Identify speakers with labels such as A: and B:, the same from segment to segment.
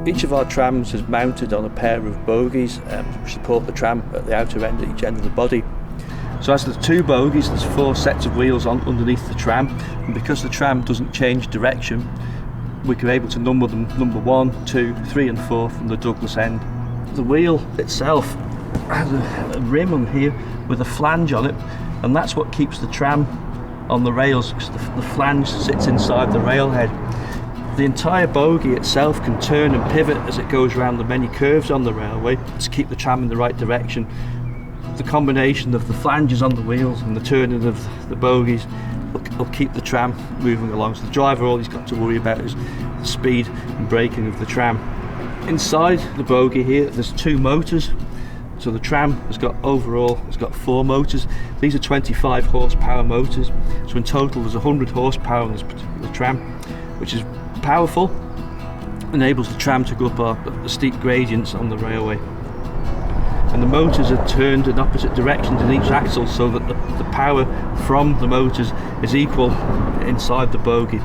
A: Each of our trams is mounted on a pair of bogies which support the tram at the outer end, at each end of the body. So as there's 2 bogies, there's 4 sets of wheels underneath the tram, and because the tram doesn't change direction, we're able to number them number 1, 2, 3 and 4 from the Douglas end. The wheel itself has a rim on here with a flange on it, and that's what keeps the tram on the rails, because the flange sits inside the railhead. The entire bogie itself can turn and pivot as it goes around the many curves on the railway to keep the tram in the right direction. The combination of the flanges on the wheels and the turning of the bogies will keep the tram moving along. So the driver, all he's got to worry about is the speed and braking of the tram. Inside the bogie here, there's 2 motors. So the tram has got 4 motors. These are 25 horsepower motors. So in total there's 100 horsepower on this particular tram, which is powerful, enables the tram to go up the steep gradients on the railway. And the motors are turned in opposite directions in each axle, so that the power from the motors is equal inside the bogie.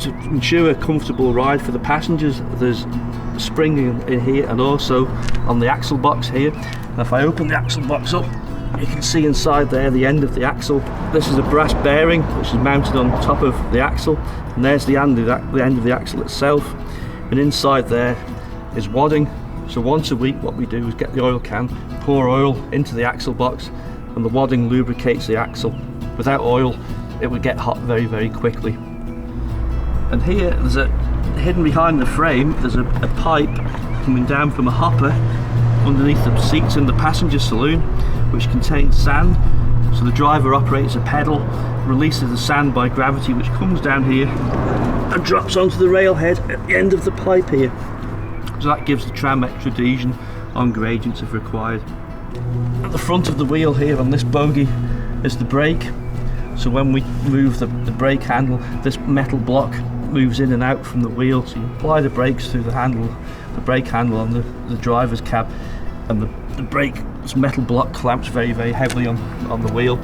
A: To ensure a comfortable ride for the passengers, there's springing in here and also on the axle box here. And if I open the axle box up, you can see inside there the end of the axle. This is a brass bearing which is mounted on top of the axle, and there's the end of the axle itself. And inside there is wadding. So once a week what we do is get the oil can, pour oil into the axle box, and the wadding lubricates the axle. Without oil it would get hot very, very quickly. And here there's hidden behind the frame, there's a pipe coming down from a hopper underneath the seats in the passenger saloon, which contains sand. So the driver operates a pedal, releases the sand by gravity, which comes down here and drops onto the railhead at the end of the pipe here. So that gives the tram extra adhesion on gradients if required. At the front of the wheel here on this bogie is the brake. So when we move the brake handle, this metal block moves in and out from the wheel. So you apply the brakes through the brake handle on the driver's cab, and the brake, this metal block, clamps very, very heavily on the wheel.